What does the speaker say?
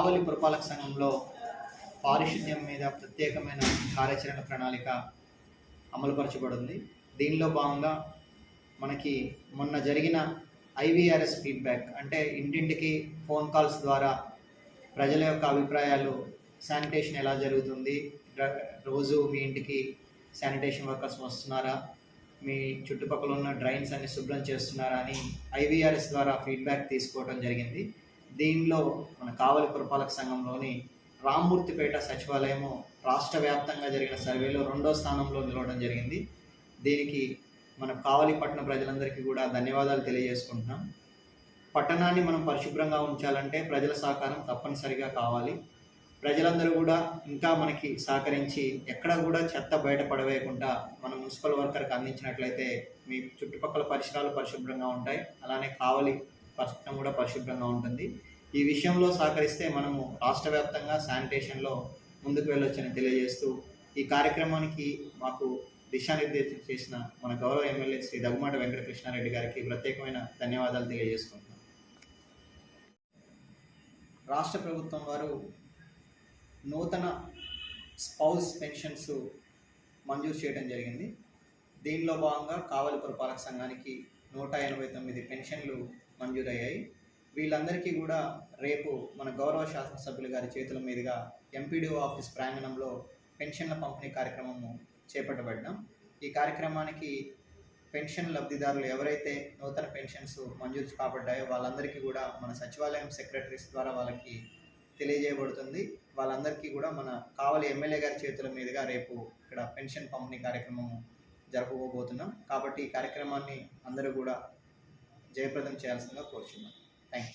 కావలి పురపాలక సంఘంలో పారిశుద్ధ్యం మీద ప్రత్యేకమైన కార్యాచరణ ప్రణాళిక అమలుపరచబడింది. దీనిలో భాగంగా మనకి మొన్న జరిగిన ఐవీఆర్ఎస్ ఫీడ్బ్యాక్ అంటే ఇంటింటికి ఫోన్ కాల్స్ ద్వారా ప్రజల యొక్క అభిప్రాయాలు, శానిటేషన్ ఎలా జరుగుతుంది, రోజు మీ ఇంటికి శానిటేషన్ వర్కర్స్ వస్తున్నారా, మీ చుట్టుపక్కల ఉన్న డ్రైన్స్ అన్ని శుభ్రం చేస్తున్నారా అని ఐవీఆర్ఎస్ ద్వారా ఫీడ్బ్యాక్ తీసుకోవడం జరిగింది. దీనిలో మన కావలి పురపాలక సంఘంలోని రామ్మూర్తిపేట సచివాలయము రాష్ట్ర వ్యాప్తంగా జరిగిన సర్వేలో 2వ స్థానంలో నిలవడం జరిగింది. దీనికి మన కావలి పట్టణ ప్రజలందరికీ కూడా ధన్యవాదాలు తెలియజేసుకుంటున్నాం. పట్టణాన్ని మనం పరిశుభ్రంగా ఉంచాలంటే ప్రజల సహకారం తప్పనిసరిగా కావాలి. ప్రజలందరూ కూడా ఇంకా మనకి సహకరించి ఎక్కడ కూడా చెత్త బయట పడవేయకుండా మన మున్సిపల్ వర్కర్కి అందించినట్లయితే మీ చుట్టుపక్కల పరిసరాలు పరిశుభ్రంగా ఉంటాయి. అలానే కావలి పట్టణం కూడా పరిశుభ్రంగా ఉంటుంది. ఈ విషయంలో సహకరిస్తే మనము రాష్ట్ర వ్యాప్తంగా శానిటేషన్లో ముందుకు వెళ్ళొచ్చని తెలియజేస్తూ ఈ కార్యక్రమానికి మాకు దిశానిర్దేశం చేసిన మన గౌరవ ఎమ్మెల్యే శ్రీ దగ్గుమాటి వెంకటకృష్ణారెడ్డి గారికి ప్రత్యేకమైన ధన్యవాదాలు తెలియజేసుకుంటున్నాం. రాష్ట్ర ప్రభుత్వం వారు నూతన స్పౌస్ పెన్షన్స్ మంజూరు చేయడం జరిగింది. దీనిలో భాగంగా కావలి పురపాలక సంఘానికి 189 పెన్షన్లు మంజూరయ్యాయి. వీళ్ళందరికీ కూడా రేపు మన గౌరవ శాసనసభ్యులు గారి చేతుల మీదుగా ఎంపీడీఓ ఆఫీస్ ప్రాంగణంలో పెన్షన్ల పంపిణీ కార్యక్రమము చేపట్టబడ్డాం. ఈ కార్యక్రమానికి పెన్షన్ లబ్ధిదారులు ఎవరైతే నూతన పెన్షన్స్ మంజూరు కాబడ్డాయో వాళ్ళందరికీ కూడా మన సచివాలయం సెక్రటరీస్ ద్వారా వాళ్ళకి తెలియజేయబడుతుంది. వాళ్ళందరికీ కూడా మన కావలి ఎమ్మెల్యే గారి చేతుల మీదుగా రేపు ఇక్కడ పెన్షన్ పంపిణీ కార్యక్రమం జరుపుకోబోతున్నాం. కాబట్టి ఈ కార్యక్రమాన్ని అందరూ కూడా జయప్రదం చేయాల్సిందిగా కోరుచున్నాం. Thank you.